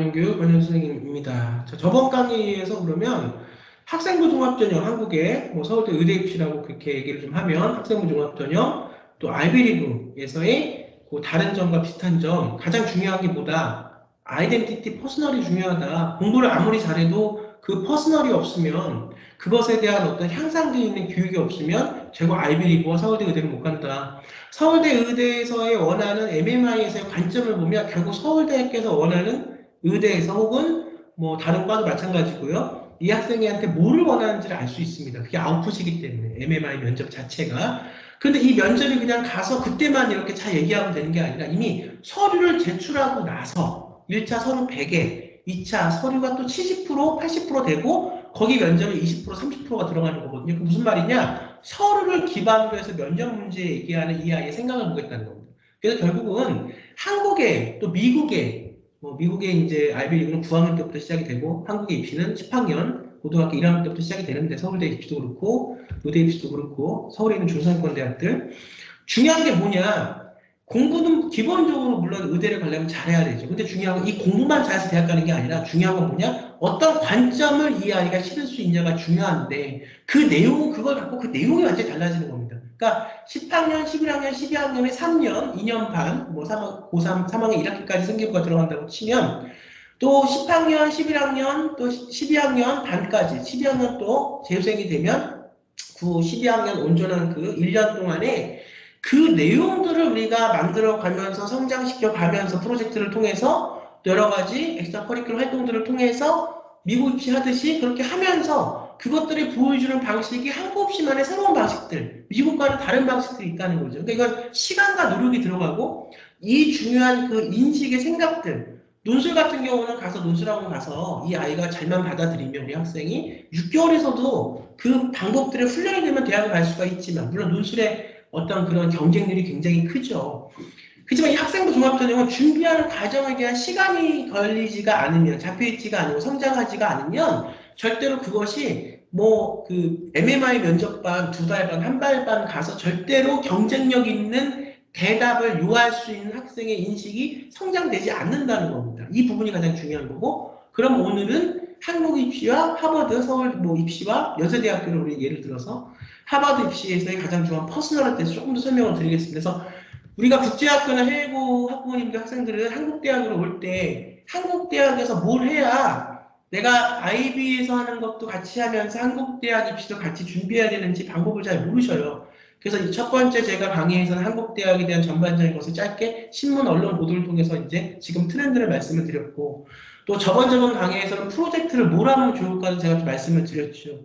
안녕교육 권현 선생님입니다. 저번 강의에서 그러면 학생부 종합전형 한국의 뭐 서울대 의대 입시라고 그렇게 얘기를 좀 하면 학생부 종합전형 또 아이비리그에서의 그 다른 점과 비슷한 점 가장 중요한 게 뭐다? 아이덴티티 퍼스널이 중요하다. 공부를 아무리 잘해도 그 퍼스널이 없으면 그것에 대한 어떤 향상되어 있는 교육이 없으면 결국 아이비리그와 서울대 의대를 못 간다. 서울대 의대에서의 원하는 MMI에서의 관점을 보면 결국 서울대학교에서 원하는 의대에서 혹은 뭐 다른 과도 마찬가지고요. 이 학생한테 뭐를 원하는지를 알 수 있습니다. 그게 아웃풋이기 때문에 MMI 면접 자체가. 근데 이 면접이 그냥 가서 그때만 이렇게 잘 얘기하면 되는 게 아니라 이미 서류를 제출하고 나서 1차 서류 100에 2차 서류가 또 70%, 80% 되고 거기 면접에 20%, 30%가 들어가는 거거든요. 그 무슨 말이냐? 서류를 기반으로 해서 면접 문제 얘기하는 이 아이의 생각을 보겠다는 겁니다. 그래서 결국은 한국에 또 미국에 미국의 이제 아이비리그는 9학년 때부터 시작이 되고 한국의 입시는 10학년 고등학교 1학년 때부터 시작이 되는데 서울대 입시도 그렇고 의대 입시도 그렇고 서울에 있는 중상위권 대학들 중요한 게 뭐냐 공부는 기본적으로 물론 의대를 가려면 잘해야 되죠. 근데 중요한 건 이 공부만 잘해서 대학 가는 게 아니라 중요한 건 뭐냐 어떤 관점을 이 아이가 실을 수 있냐가 중요한데 그 내용은 그걸 갖고 그 내용이 완전히 달라지는 겁니다. 그러니까 10학년, 11학년, 12학년에 3년, 2년 반, 뭐 고3, 3학년 1학기까지 생기부가 들어간다고 치면 또 10학년, 11학년, 또 12학년 반까지 12학년 또 재수생이 되면 12학년 온전한 그 1년 동안에 그 내용들을 우리가 만들어 가면서 성장시켜 가면서 프로젝트를 통해서 여러 가지 엑스트라 커리큘럼 활동들을 통해서 미국 입시 하듯이 그렇게 하면서 그것들이 보여주는 방식이 한국 입시만의 새로운 방식들, 미국과는 다른 방식들이 있다는 거죠. 그러니까 이건 시간과 노력이 들어가고 이 중요한 그 인식의 생각들, 논술 같은 경우는 가서 논술학원 가서 이 아이가 잘만 받아들이면 우리 학생이 6개월에서도 그 방법들을 훈련이 되면 대학을 갈 수가 있지만 물론 논술의 어떤 그런 경쟁률이 굉장히 크죠. 그렇지만 이 학생부 종합전형은 준비하는 과정에 대한 시간이 걸리지가 않으면 잡혀있지가 않고 성장하지가 않으면 절대로 그것이 뭐 그 MMI 면접반 2달반 1달반 가서 절대로 경쟁력 있는 대답을 요할 수 있는 학생의 인식이 성장되지 않는다는 겁니다. 이 부분이 가장 중요한 거고 그럼 오늘은 한국 입시와 하버드 서울 뭐 입시와 연세대학교를 우리 예를 들어서 하버드 입시에서의 가장 중요한 퍼스널에 대해서 조금 더 설명을 드리겠습니다. 그래서 우리가 국제학교나 해외고 학부모님들 학생들은 한국 대학으로 올 때 한국 대학에서 뭘 해야 내가 IB에서 하는 것도 같이 하면서 한국 대학 입시도 같이 준비해야 되는지 방법을 잘 모르셔요. 그래서 첫 번째 제가 강의에서는 한국 대학에 대한 전반적인 것을 짧게 신문 언론 보도를 통해서 이제 지금 트렌드를 말씀을 드렸고 또 저번 강의에서는 프로젝트를 뭘 하면 좋을까도 제가 좀 말씀을 드렸죠.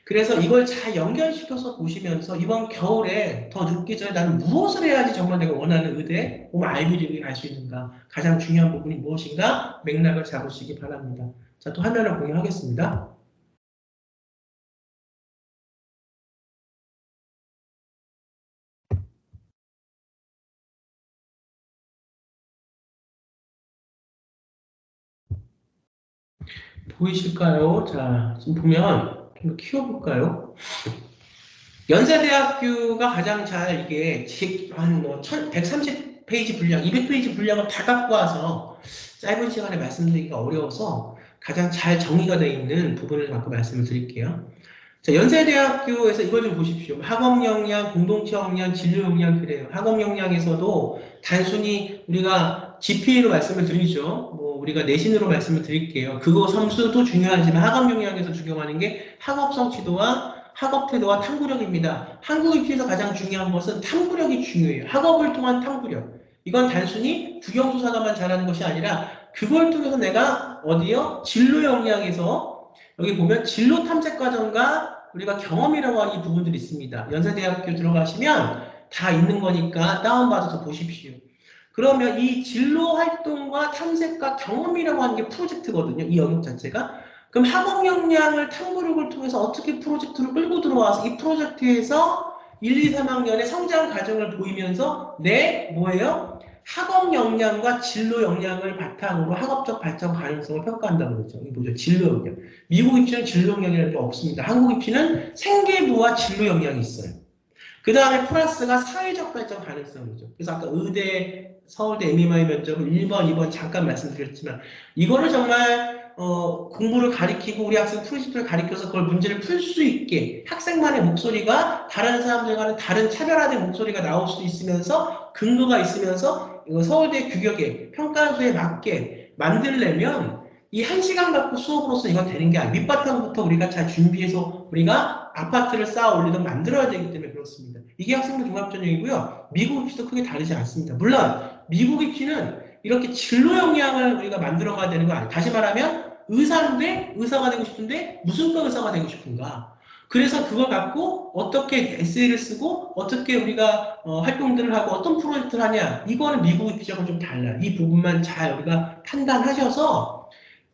그래서 이걸 잘 연결시켜서 보시면서 이번 겨울에 더 늦기 전에 나는 무엇을 해야지 정말 내가 원하는 의대, 혹은 아이비리그에 갈 수 있는가 가장 중요한 부분이 무엇인가 맥락을 잡으시기 바랍니다. 자, 또 화면을 공유하겠습니다. 보이실까요? 자, 지금 보면 좀 키워볼까요? 연세대학교가 가장 잘 이게 한뭐 130페이지 분량, 200페이지 분량을 다 갖고 와서 짧은 시간에 말씀드리기가 어려워서 가장 잘 정리가 되어 있는 부분을 갖고 말씀을 드릴게요. 자, 연세대학교에서 이걸 좀 보십시오. 학업 역량, 공동체 역량, 진로 역량 그래요. 학업 역량에서도 단순히 우리가 GPA로 말씀을 드리죠. 뭐 우리가 내신으로 말씀을 드릴게요. 그거 점수도 중요하지만 학업 역량에서 중요하는 게 학업 성취도와 학업 태도와 탐구력입니다. 한국 입시에서 가장 중요한 것은 탐구력이 중요해요. 학업을 통한 탐구력. 이건 단순히 국영수사관만 잘하는 것이 아니라 그걸 통해서 내가 어디요? 진로 역량에서 여기 보면 진로 탐색 과정과 우리가 경험이라고 하는 이 부분들이 있습니다. 연세대학교 들어가시면 다 있는 거니까 다운받아서 보십시오. 그러면 이 진로 활동과 탐색과 경험이라고 하는 게 프로젝트거든요. 이 영역 자체가. 그럼 학업 역량을 탐구력을 통해서 어떻게 프로젝트를 끌고 들어와서 이 프로젝트에서 1, 2, 3학년의 성장 과정을 보이면서 내 뭐예요? 학업 역량과 진로 역량을 바탕으로 학업적 발전 가능성을 평가한다는 거죠. 이게 뭐죠? 진로 역량. 미국 입시는 진로 역량이라는 게 없습니다. 한국 입시는 생계부와 진로 역량이 있어요. 그 다음에 플러스가 사회적 발전 가능성이죠. 그래서 아까 의대 서울대 MMI 면접을 1번, 2번 잠깐 말씀드렸지만 이거를 정말 공부를 가리키고 우리 학생 프로젝트를 가리켜서 그걸 문제를 풀 수 있게 학생만의 목소리가 다른 사람들과는 다른 차별화된 목소리가 나올 수 있으면서 근거가 있으면서 이거 서울대 규격에 평가수에 맞게 만들려면 이 1시간 갖고 수업으로서 이건 되는 게 아니에요. 밑바탕부터 우리가 잘 준비해서 우리가 아파트를 쌓아 올리든 만들어야 되기 때문에 그렇습니다. 이게 학생부 종합전형이고요. 미국 입시도 크게 다르지 않습니다. 물론 미국 입시는 이렇게 진로 역량을 우리가 만들어 가야 되는 거 아니에요. 다시 말하면 의사인데 의사가 되고 싶은데 무슨 과 의사가 되고 싶은가. 그래서 그걸 갖고 어떻게 에세이를 쓰고 어떻게 우리가 활동들을 하고 어떤 프로젝트를 하냐. 이거는 미국 입시하고 좀 달라요. 이 부분만 잘 우리가 판단하셔서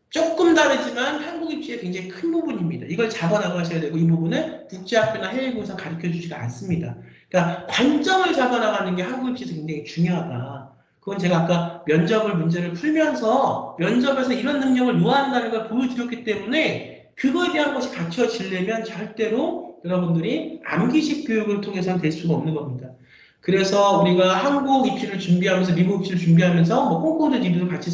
조금 다르지만 한국 입시의 굉장히 큰 부분입니다. 이걸 잡아나가셔야 되고 이 부분을 국제학교나 해외고에서 가르쳐주지가 않습니다. 그러니까 관점을 잡아나가는 게 한국 입시에서 굉장히 중요하다. 그건 제가 아까 면접을 문제를 풀면서 면접에서 이런 능력을 요한다는 걸 보여드렸기 때문에 그거에 대한 것이 갖춰지려면 절대로 여러분들이 암기식 교육을 통해서는 될 수가 없는 겁니다. 그래서 우리가 한국 입시를 준비하면서 미국 입시를 준비하면서 뭐 콩코드 리뷰도 같이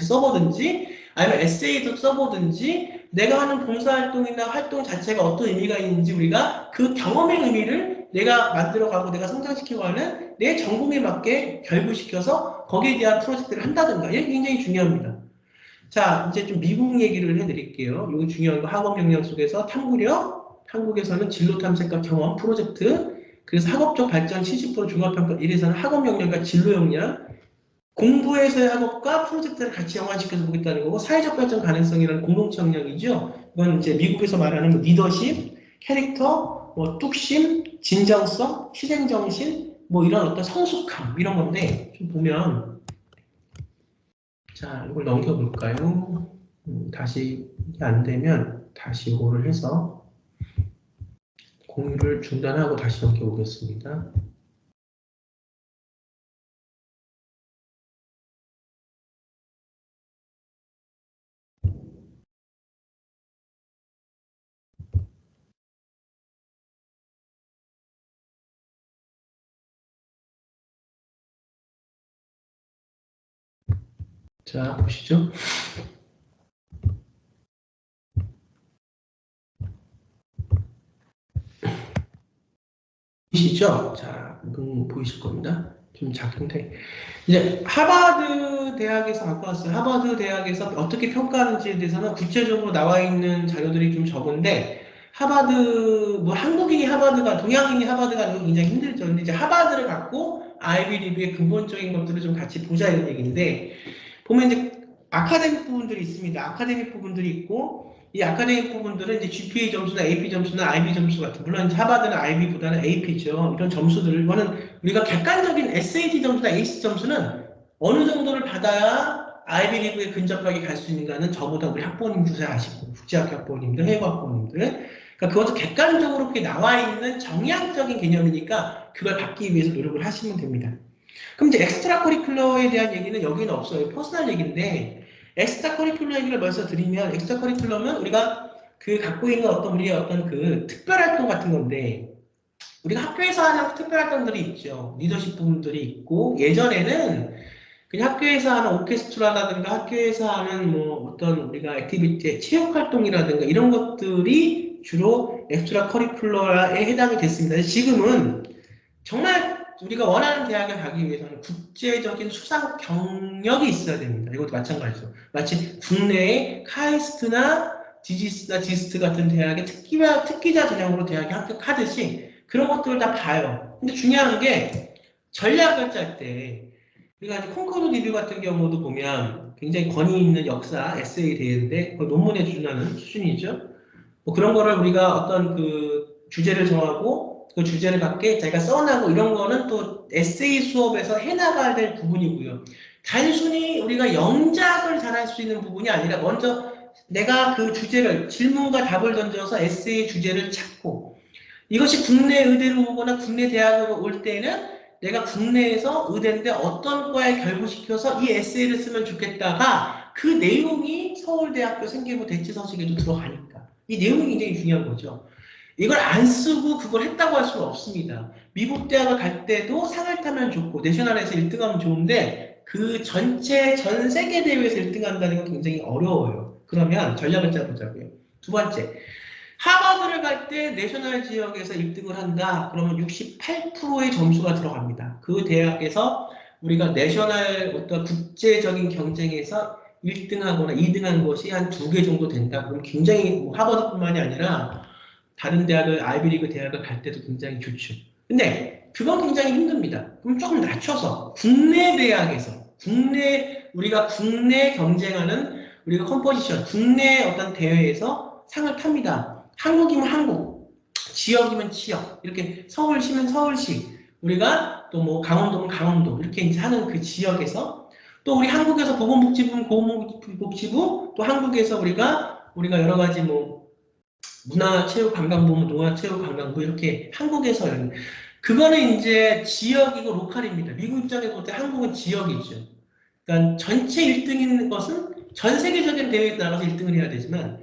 써보든지 아니면 에세이도 써보든지 내가 하는 봉사활동이나 활동 자체가 어떤 의미가 있는지 우리가 그 경험의 의미를 내가 만들어가고 내가 성장시켜가는 내 전공에 맞게 결부시켜서 거기에 대한 프로젝트를 한다든가 이게 굉장히 중요합니다. 자, 이제 좀 미국 얘기를 해드릴게요. 이거 중요한 거 학업 역량 속에서 탐구력, 한국에서는 진로 탐색과 경험 프로젝트, 그래서 학업적 발전 70% 종합평가 1에서는 학업 역량과 진로 역량, 공부에서의 학업과 프로젝트를 같이 연관시켜서 보겠다는 거고, 사회적 발전 가능성이라는 공동체 역량이죠. 이건 이제 미국에서 말하는 뭐 리더십, 캐릭터, 뭐 뚝심, 진정성, 희생정신, 뭐 이런 어떤 성숙함 이런 건데 좀 보면 자 이걸 넘겨볼까요? 다시 이게 안 되면 다시 이거를 해서 공유를 중단하고 다시 넘겨보겠습니다. 자, 보시죠. 보이시죠? 자, 이건 보이실 겁니다. 좀 작은데. 이제 하버드 대학에서 갖고 왔어요. 하버드 대학에서 어떻게 평가하는지에 대해서는 구체적으로 나와 있는 자료들이 좀 적은데, 하버드, 뭐 한국인이 하버드가, 동양인이 하버드 가는 건 굉장히 힘들죠. 근데 이제 하버드를 갖고 아이비리그의 근본적인 것들을 좀 같이 보자 이런 얘기인데, 보면 이제 아카데믹 부분들이 있습니다. 아카데믹 부분들이 있고, 이 아카데믹 부분들은 이제 GPA 점수나 AP 점수나 IB 점수 같은, 물론 이제 하버드는 IB보다는 AP죠. 이런 점수들을, 이거는 우리가 객관적인 SAT 점수나 AC 점수는 어느 정도를 받아야 아이비리그에 근접하게 갈 수 있는가는 저보다 우리 학부모님들 잘 아시고, 국제학교 학부모님들, 해외 학부모님들. 그러니까 그것도 객관적으로 그렇게 나와 있는 정량적인 개념이니까 그걸 받기 위해서 노력을 하시면 됩니다. 그럼 이제 엑스트라 커리큘러에 대한 얘기는 여기는 없어요. 퍼스널 얘기인데, 엑스트라 커리큘러 얘기를 먼저 드리면, 엑스트라 커리큘러는 우리가 그 갖고 있는 어떤 우리의 어떤 그 특별 활동 같은 건데, 우리가 학교에서 하는 특별 활동들이 있죠. 리더십 부분들이 있고, 예전에는 그냥 학교에서 하는 오케스트라라든가 학교에서 하는 뭐 어떤 우리가 액티비티, 체육 활동이라든가 이런 것들이 주로 엑스트라 커리큘러에 해당이 됐습니다. 지금은 정말 우리가 원하는 대학에 가기 위해서는 국제적인 수상 경력이 있어야 됩니다. 이것도 마찬가지죠. 마치 국내의 카이스트나 디지스나 지스트 같은 대학의 특기자 전형으로 대학에 합격하듯이 그런 것들을 다 봐요. 근데 중요한 게 전략을 짤 때 우리가 이제 콩코드 리뷰 같은 경우도 보면 굉장히 권위 있는 역사 에세이 대회인데 논문에 준하는 수준이죠. 뭐 그런 거를 우리가 어떤 그 주제를 정하고 그 주제를 갖게 자기가 써나고 이런 거는 또 에세이 수업에서 해나가야 될 부분이고요. 단순히 우리가 영작을 잘할 수 있는 부분이 아니라 먼저 내가 그 주제를 질문과 답을 던져서 에세이 주제를 찾고 이것이 국내 의대로 오거나 국내 대학으로 올 때는 내가 국내에서 의대인데 어떤 과에 결부시켜서 이 에세이를 쓰면 좋겠다가 그 내용이 서울대학교 생기부 대치서식에도 들어가니까 이 내용이 굉장히 중요한 거죠. 이걸 안 쓰고 그걸 했다고 할 수는 없습니다. 미국 대학을 갈 때도 상을 타면 좋고 내셔널에서 1등하면 좋은데 그 전체 전 세계 대회에서 1등한다는 건 굉장히 어려워요. 그러면 전략을 짜보자고요. 두 번째, 하버드를 갈 때 내셔널 지역에서 1등을 한다. 그러면 68%의 점수가 들어갑니다. 그 대학에서 우리가 내셔널 어떤 국제적인 경쟁에서 1등하거나 2등한 것이 한 2개 정도 된다. 그럼 굉장히 뭐 하버드뿐만이 아니라 다른 대학을 아이비리그 대학을 갈 때도 굉장히 좋죠. 근데 그건 굉장히 힘듭니다. 그럼 조금 낮춰서 국내 대학에서 우리가 국내 경쟁하는 우리가 컴포지션 국내 어떤 대회에서 상을 탑니다. 한국이면 한국, 지역이면 지역 이렇게 서울시면 서울시 우리가 또 뭐 강원도면 강원도 이렇게 이제 하는 그 지역에서 또 우리 한국에서 보건복지부는 보건복지부 또 한국에서 우리가 여러 가지 뭐 문화체육관광부, 문화체육관광부 이렇게 한국에서 그거는 이제 지역이고 로컬입니다. 미국 입장에서 볼 때 한국은 지역이죠. 그러니까 전체 1등인 것은 전 세계적인 대회에 나가서 1등을 해야 되지만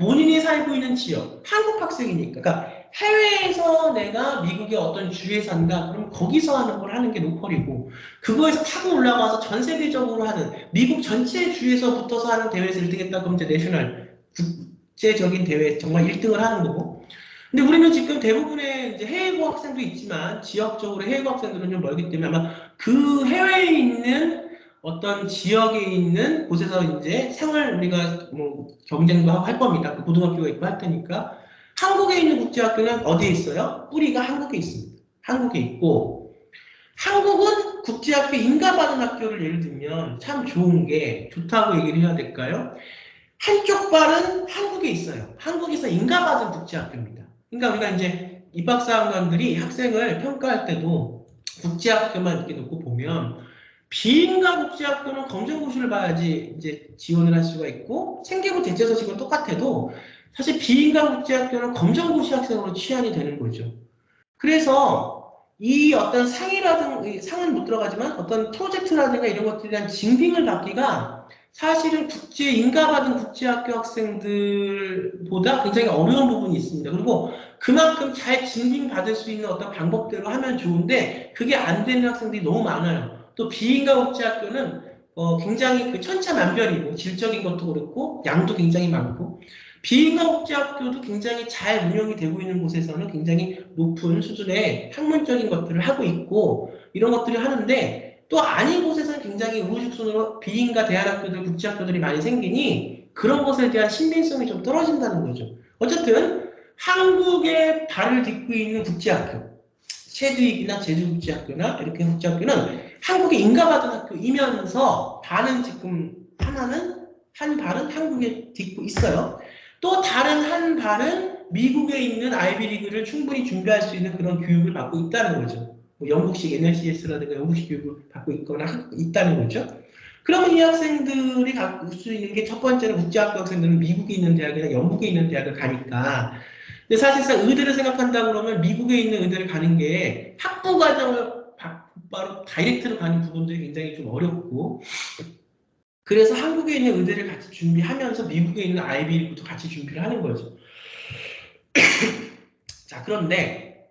본인이 살고 있는 지역, 한국 학생이니까 그러니까 해외에서 내가 미국의 어떤 주에 산다 그럼 거기서 하는 걸 하는 게 로컬이고 그거에서 타고 올라가서 전 세계적으로 하는 미국 전체 주에서 붙어서 하는 대회에서 1등 했다 그러면 이제 내셔널 국제적인 대회 정말 1등을 하는 거고 근데 우리는 지금 대부분의 이제 해외고 학생도 있지만 지역적으로 해외고 학생들은 좀 멀기 때문에 아마 그 해외에 있는 어떤 지역에 있는 곳에서 이제 상을 우리가 뭐 경쟁도 하고 할 겁니다. 그 고등학교가 있고 할 테니까 한국에 있는 국제학교는 어디에 있어요? 뿌리가 한국에 있습니다. 한국에 있고 한국은 국제학교 인가받은 학교를 예를 들면 참 좋은 게 좋다고 얘기를 해야 될까요? 한쪽 발은 한국에 있어요. 한국에서 인가받은 국제학교입니다. 그러니까 우리가 이제 입학사학년들이 학생을 평가할 때도 국제학교만 이렇게 놓고 보면 비인가 국제학교는 검정고시를 봐야지 이제 지원을 할 수가 있고 생계부 대체서식은 똑같아도 사실 비인가 국제학교는 검정고시 학생으로 취한이 되는 거죠. 그래서 이 어떤 상은 못 들어가지만 어떤 프로젝트라든가 이런 것들에 대한 징빙을 받기가 사실은 인가받은 국제학교 학생들보다 굉장히 어려운 부분이 있습니다. 그리고 그만큼 잘 징빙받을 수 있는 어떤 방법대로 하면 좋은데 그게 안 되는 학생들이 너무 많아요. 또 비인가 국제학교는 굉장히 그 천차만별이고 질적인 것도 그렇고 양도 굉장히 많고 비인가 국제학교도 굉장히 잘 운영이 되고 있는 곳에서는 굉장히 높은 수준의 학문적인 것들을 하고 있고 이런 것들을 하는데 또 아닌 곳에서는 굉장히 우후죽순으로 비인가 대안학교들, 국제학교들이 많이 생기니 그런 것에 대한 신빙성이 좀 떨어진다는 거죠. 어쨌든 한국에 발을 딛고 있는 국제학교, 체두익이나 제주국제학교나 이렇게 국제학교는 한국에 인가받은 학교이면서 한 발은 한국에 딛고 있어요. 또 다른 한 발은 미국에 있는 아이비리그를 충분히 준비할 수 있는 그런 교육을 받고 있다는 거죠. 뭐 영국식 NLCS라든가 영국식 교육을 받고 있다는 거죠. 그러면 이 학생들이 갖고 수 있는 게 첫 번째는 국제학교 학생들은 미국에 있는 대학이나 영국에 있는 대학을 가니까 근데 사실상 의대를 생각한다 그러면 미국에 있는 의대를 가는 게 학부 과정을 바로 다이렉트로 가는 부분들이 굉장히 좀 어렵고 그래서 한국에 있는 의대를 같이 준비하면서 미국에 있는 아이비리그도 같이 준비를 하는 거죠. 자, 그런데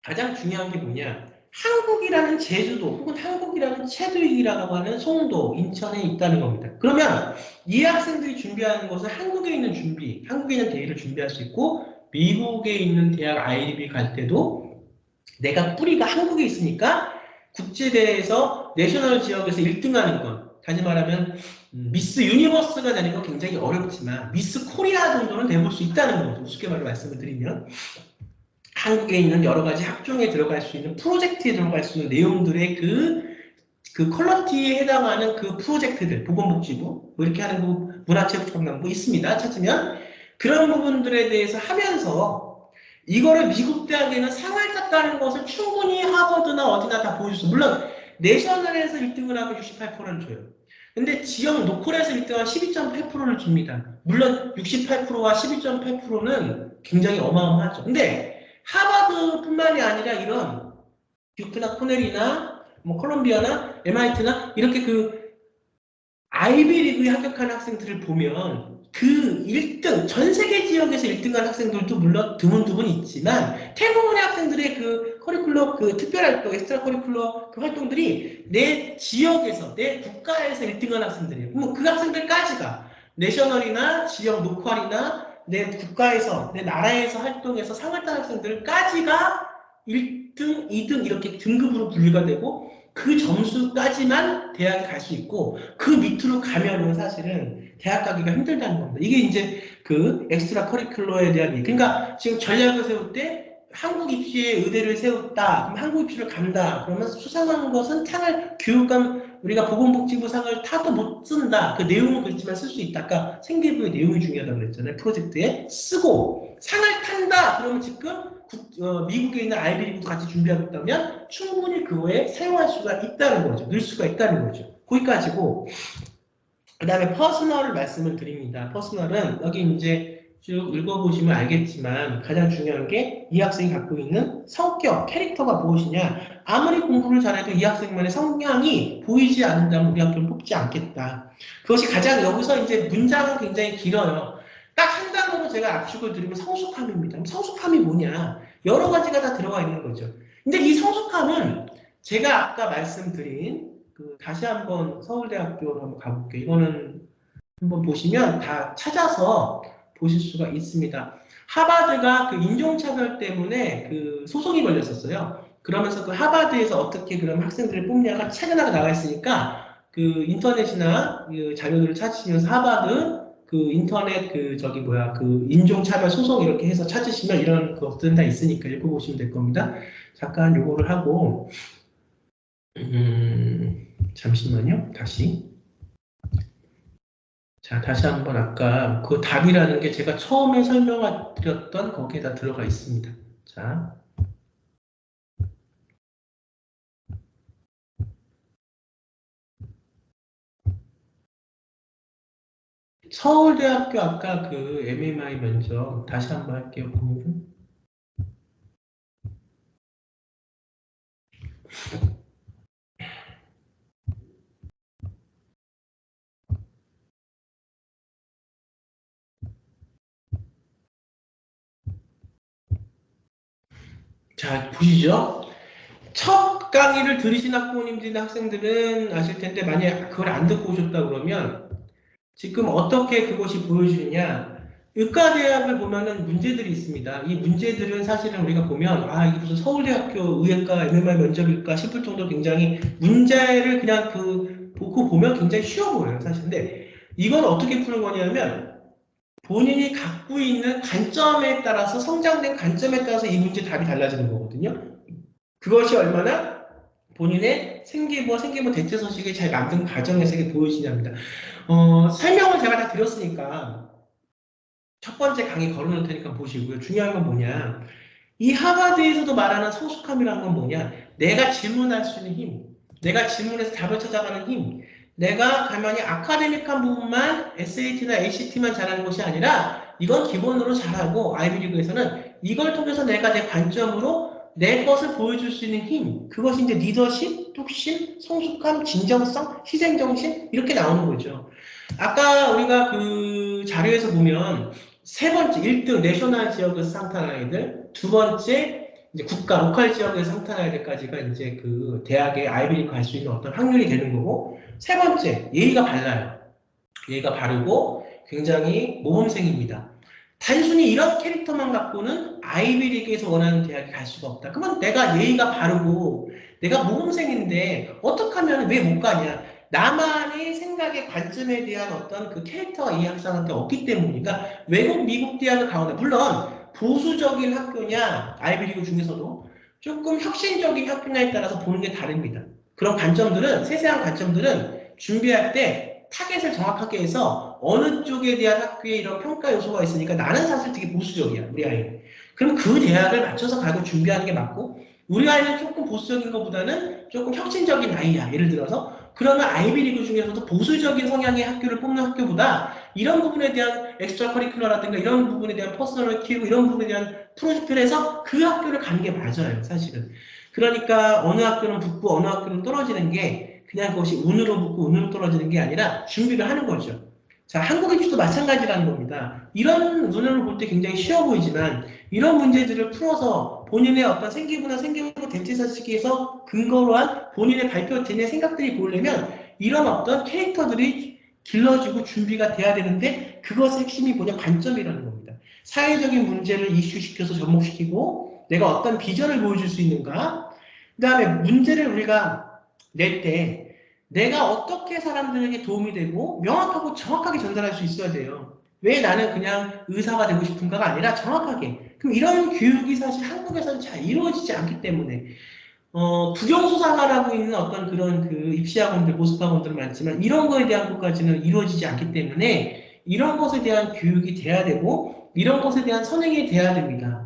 가장 중요한 게 뭐냐? 한국이라는 제주도 혹은 한국이라는 체두익이라고 하는 송도, 인천에 있다는 겁니다. 그러면 이 학생들이 준비하는 것은 한국에 있는 대회를 준비할 수 있고 미국에 있는 대학 아이비리 갈 때도 내가 뿌리가 한국에 있으니까 국제대회에서 내셔널 지역에서 1등하는 건 다시 말하면 미스 유니버스가 되는 건 굉장히 어렵지만 미스 코리아 정도는 돼볼 수 있다는 거죠. 우습게 말씀을 드리면 한국에 있는 여러 가지 학종에 들어갈 수 있는 프로젝트에 들어갈 수 있는 내용들의 그 퀄러티에 해당하는 그 프로젝트들, 보건복지부 뭐 이렇게 하는 그 문화체육관광부 있습니다. 찾으면 그런 부분들에 대해서 하면서 이거를 미국 대학에는 상을 탔다는 것을 충분히 하버드나 어디나 다 보여줬어. 물론 내셔널에서 1등을 하면 68%를 줘요. 근데 지역 로컬에서 1등하면 12.8%를 줍니다. 물론 68%와 12.8%는 굉장히 어마어마하죠. 근데 하버드뿐만이 아니라 이런 듀크나 코넬이나 뭐 콜롬비아나 MIT나 이렇게 그 아이비리그에 합격한 학생들을 보면 그 1등, 전 세계 지역에서 1등한 학생들도 물론 드문드문 있지만 대부분의 학생들의 그 커리큘러, 그 특별활동, 엑스트라 커리큘러 그 활동들이 내 지역에서, 내 국가에서 1등한 학생들이에요. 그럼 그 학생들까지가 내셔널이나 지역 로컬이나 내 국가에서, 내 나라에서 활동해서 상을 탄 학생들까지가 1등, 2등 이렇게 등급으로 분류가 되고 그 점수까지만 대학에 갈 수 있고 그 밑으로 가면은 사실은 대학 가기가 힘들다는 겁니다. 이게 이제 그 엑스트라 커리큘러에 대한 얘기. 그러니까 지금 전략을 세울 때 한국 입시에 의대를 세웠다. 그럼 한국 입시를 간다. 그러면 수상한 것은 상을 교육감 우리가 보건복지부 상을 타도 못 쓴다. 그 내용은 그렇지만 쓸 수 있다. 아까 생계부의 내용이 중요하다고 그랬잖아요. 프로젝트에 쓰고 상을 탄다. 그러면 지금 미국에 있는 아이비리그도 같이 준비하고 있다면 충분히 그거에 사용할 수가 있다는 거죠. 넣을 수가 있다는 거죠. 거기까지고 그 다음에 퍼스널을 말씀을 드립니다. 퍼스널은 여기 이제 쭉 읽어보시면 알겠지만 가장 중요한 게 이 학생이 갖고 있는 성격, 캐릭터가 무엇이냐. 아무리 공부를 잘해도 이 학생만의 성향이 보이지 않는다면 우리 학교는 뽑지 않겠다. 그것이 가장 여기서 이제 문장은 굉장히 길어요. 딱 한 단어로 제가 압축을 드리면 성숙함입니다. 성숙함이 뭐냐. 여러 가지가 다 들어가 있는 거죠. 근데 이 성숙함은 제가 아까 말씀드린 다시 한번 서울대학교로 한번 가볼게요. 이거는 한번 보시면 다 찾아서 보실 수가 있습니다. 하버드가 그 인종차별 때문에 그 소송이 걸렸었어요. 그러면서 그 하버드에서 어떻게 그런 학생들을 뽑냐가 책에 나와 있으니까 그 인터넷이나 그 자료들을 찾으시면서 하버드 그 인터넷 그 저기 뭐야 그 인종차별 소송 이렇게 해서 찾으시면 이런 것들은 다 있으니까 읽어보시면 될 겁니다. 잠깐 요거를 하고 잠시만요. 다시. 자, 다시 한번 아까 그 답이라는 게 제가 처음에 설명드렸던 거기에다 들어가 있습니다. 자. 서울대학교 아까 그 MMI 면접 다시 한번 할게요. 공유. 자, 보시죠. 첫 강의를 들으신 학부모님들이나 학생들은 아실 텐데 만약에 그걸 안 듣고 오셨다 그러면 지금 어떻게 그것이 보여주느냐. 의과대학을 보면은 문제들이 있습니다. 이 문제들은 사실은 우리가 보면 아 이게 무슨 서울대학교 의예과 MMI 면접일까 싶을 정도로 굉장히 문제를 그냥 그 보고 보면 굉장히 쉬워 보여요. 사실. 근데 이건 어떻게 푸는 거냐면 본인이 갖고 있는 관점에 따라서 성장된 관점에 따라서 이 문제 답이 달라지는 거거든요. 그것이 얼마나 본인의 생계부와 생계부 대체서식을 잘 만든 과정에서 이게 보여지냐입니다. 설명을 제가 다 드렸으니까 첫 번째 강의 걸어놓을 테니까 보시고요. 중요한 건 뭐냐. 이 하버드에서도 말하는 성숙함이라는 건 뭐냐. 내가 질문할 수 있는 힘, 내가 질문해서 답을 찾아가는 힘, 내가 가만히 아카데믹한 부분만 SAT나 ACT만 잘하는 것이 아니라 이건 기본으로 잘하고 아이비리그에서는 이걸 통해서 내가 내 관점으로 내 것을 보여줄 수 있는 힘, 그것이 이제 리더십, 뚝심, 성숙함, 진정성, 희생정신 이렇게 나오는 거죠. 아까 우리가 그 자료에서 보면 세 번째 1등 내셔널 지역에서 상탄 아이들, 두 번째 이제 국가 로컬 지역에서 상탄 아이들까지가 이제 그 대학에 아이비리그 갈 수 있는 어떤 확률이 되는 거고, 세 번째 예의가 발라요. 예의가 바르고 굉장히 모범생입니다. 단순히 이런 캐릭터만 갖고는 아이비리그에서 원하는 대학에 갈 수가 없다. 그러면 내가 예의가 바르고 내가 모범생인데 어떻게 하면 왜 못 가냐? 나만의 생각의 관점에 대한 어떤 그 캐릭터가 이 학생한테 없기 때문이니까 외국, 미국 대학을 가거나 물론 보수적인 학교냐 아이비리그 중에서도 조금 혁신적인 학교냐에 따라서 보는 게 다릅니다. 그런 관점들은 세세한 관점들은 준비할 때 타겟을 정확하게 해서 어느 쪽에 대한 학교에 이런 평가 요소가 있으니까 나는 사실 되게 보수적이야 우리 아이는. 그럼 그 대학을 맞춰서 가고 준비하는 게 맞고 우리 아이는 조금 보수적인 것보다는 조금 혁신적인 아이야. 예를 들어서 그러면 아이비리그 중에서도 보수적인 성향의 학교를 뽑는 학교보다 이런 부분에 대한 엑스트라 커리큘러라든가 이런 부분에 대한 퍼스널을 키우고 이런 부분에 대한 프로젝트를 해서 그 학교를 가는 게 맞아요. 사실은. 그러니까 어느 학교는 붙고 어느 학교는 떨어지는 게 그냥 그것이 운으로 붙고 운으로 떨어지는 게 아니라 준비를 하는 거죠. 자, 한국 입시도 마찬가지라는 겁니다. 이런 눈으로 볼 때 굉장히 쉬워 보이지만 이런 문제들을 풀어서 본인의 어떤 생기부나 생기부 대체사식에서 근거로 한 본인의 발표된 생각들이 보이려면 이런 어떤 캐릭터들이 길러지고 준비가 돼야 되는데 그것의 핵심이 뭐냐 관점이라는 겁니다. 사회적인 문제를 이슈시켜서 접목시키고 내가 어떤 비전을 보여줄 수 있는가 그 다음에 문제를 우리가 낼 때 내가 어떻게 사람들에게 도움이 되고 명확하고 정확하게 전달할 수 있어야 돼요. 왜 나는 그냥 의사가 되고 싶은가가 아니라 정확하게. 그럼 이런 교육이 사실 한국에서는 잘 이루어지지 않기 때문에 국영수상하라고 있는 어떤 그런 그 입시학원들, 보습학원들 많지만 이런 거에 대한 것까지는 이루어지지 않기 때문에 이런 것에 대한 교육이 돼야 되고 이런 것에 대한 선행이 돼야 됩니다.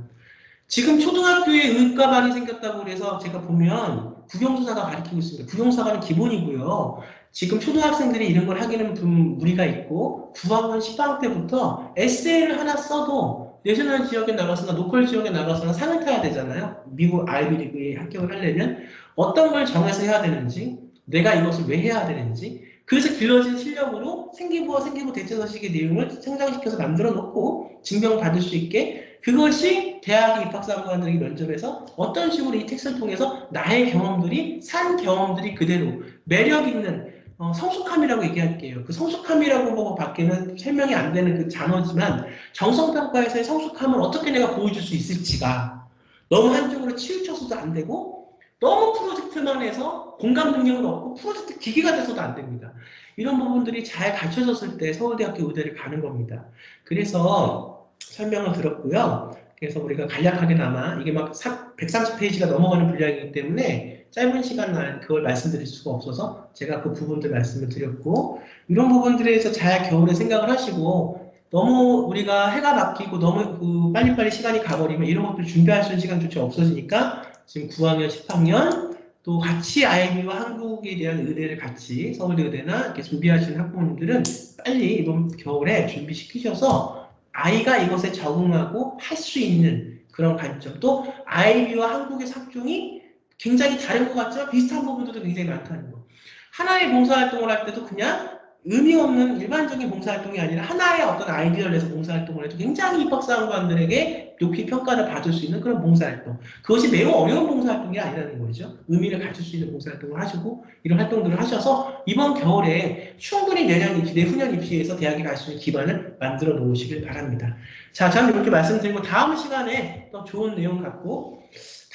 지금 초등학교에 의과반이 생겼다고 그래서 제가 보면 국영수사가 가르치고 있습니다. 국영수사는 기본이고요. 지금 초등학생들이 이런 걸 하기는 좀 무리가 있고 9학년, 10학년 때부터 에세이를 하나 써도 내셔널 지역에 나가서나 로컬 지역에 나가서나 상을 타야 되잖아요. 미국 아이비리그에 합격을 하려면 어떤 걸 정해서 해야 되는지 내가 이것을 왜 해야 되는지 그래서 길러진 실력으로 생기부와 생기부 대체서식의 내용을 성장시켜서 만들어 놓고 증명받을 수 있게 그것이 대학의 입학사관들에게 면접에서 어떤 식으로 이 텍스트를 통해서 나의 경험들이 산 경험들이 그대로 매력 있는 성숙함이라고 얘기할게요. 그 성숙함이라고 뭐 밖에는 설명이 안 되는 그 단어지만 정성평가에서의 성숙함을 어떻게 내가 보여줄 수 있을지가 너무 한쪽으로 치우쳐서도 안 되고 너무 프로젝트만 해서 공감 능력은 없고 프로젝트 기계가 돼서도 안 됩니다. 이런 부분들이 잘 갖춰졌을 때 서울대학교 의대를 가는 겁니다. 그래서 설명을 들었고요. 그래서 우리가 간략하게나마 이게 막 130페이지가 넘어가는 분량이기 때문에 짧은 시간 안에 그걸 말씀드릴 수가 없어서 제가 그 부분들 말씀을 드렸고 이런 부분들에 대해서 잘 겨울에 생각을 하시고 너무 우리가 해가 바뀌고 너무 그 빨리빨리 시간이 가버리면 이런 것들 준비할 수 있는 시간조차 없어지니까 지금 9학년, 10학년 또 같이 아이비와 한국에 대한 의대를 같이 서울대 의대나 이렇게 준비하시는 학부모님들은 빨리 이번 겨울에 준비시키셔서 아이가 이것에 적응하고 할 수 있는 그런 관점 또 아이비와 한국의 학종이 굉장히 다른 것 같지만 비슷한 부분들도 굉장히 많다는 거. 하나의 봉사활동을 할 때도 그냥 의미 없는 일반적인 봉사활동이 아니라 하나의 어떤 아이디어를 내서 봉사활동을 해도 굉장히 입학사관관들에게 높이 평가를 받을 수 있는 그런 봉사활동. 그것이 매우 어려운 봉사활동이 아니라는 거죠. 의미를 갖출 수 있는 봉사활동을 하시고 이런 활동들을 하셔서 이번 겨울에 충분히 내년 입시, 내후년 입시에서 대학에 갈 수 있는 기반을 만들어 놓으시길 바랍니다. 자, 저는 이렇게 말씀드리고 다음 시간에 또 좋은 내용 갖고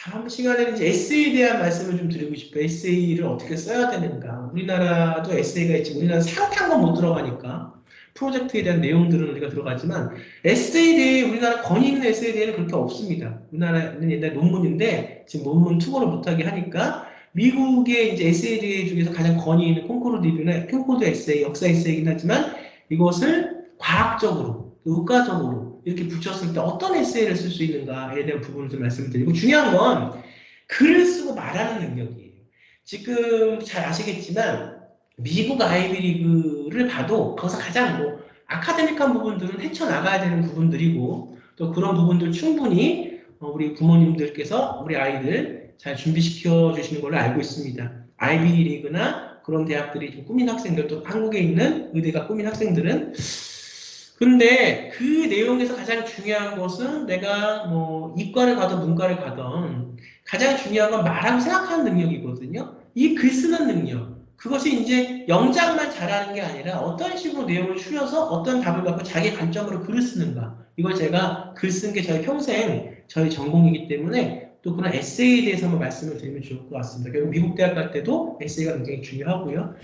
다음 시간에는 이제 에세이에 대한 말씀을 좀 드리고 싶어요. 에세이를 어떻게 써야 되는가. 우리나라도 에세이가 있지. 우리나라는 상탄 건 못 들어가니까. 프로젝트에 대한 내용들은 우리가 들어가지만 에세이에 대해 우리나라 권위 있는 에세이에 대해는 그렇게 없습니다. 우리나라는 옛날 논문인데 지금 논문 투고를 못하게 하니까 미국의 이제 에세이 중에서 가장 권위 있는 콩코르드 리뷰나 콩코르드 에세이, 역사 에세이이긴 하지만 이것을 과학적으로, 의과적으로 이렇게 붙였을 때 어떤 에세이를 쓸 수 있는가에 대한 부분을 좀 말씀드리고 중요한 건 글을 쓰고 말하는 능력이에요. 지금 잘 아시겠지만 미국 아이비리그를 봐도 거기서 가장 뭐 아카데믹한 부분들은 헤쳐나가야 되는 부분들이고 또 그런 부분들 충분히 우리 부모님들께서 우리 아이들 잘 준비시켜 주시는 걸로 알고 있습니다. 아이비리그나 그런 대학들이 좀 꾸민 학생들 또 한국에 있는 의대가 꾸민 학생들은 근데 그 내용에서 가장 중요한 것은 내가 뭐 이과를 가든 문과를 가든 가장 중요한 건 말하고 생각하는 능력이거든요. 이 글 쓰는 능력. 그것이 이제 영작만 잘하는 게 아니라 어떤 식으로 내용을 추려서 어떤 답을 갖고 자기 관점으로 글을 쓰는가. 이걸 제가 글 쓴 게 저희 평생 저희 전공이기 때문에 또 그런 에세이에 대해서 한번 말씀을 드리면 좋을 것 같습니다. 결국 미국 대학 갈 때도 에세이가 굉장히 중요하고요.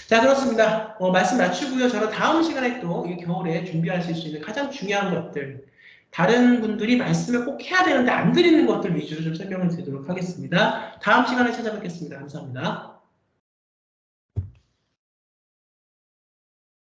자, 그렇습니다. 말씀 마치고요. 저는 다음 시간에 또 이 겨울에 준비하실 수 있는 가장 중요한 것들, 다른 분들이 말씀을 꼭 해야 되는데 안 드리는 것들 위주로 좀 설명을 드리도록 하겠습니다. 다음 시간에 찾아뵙겠습니다. 감사합니다.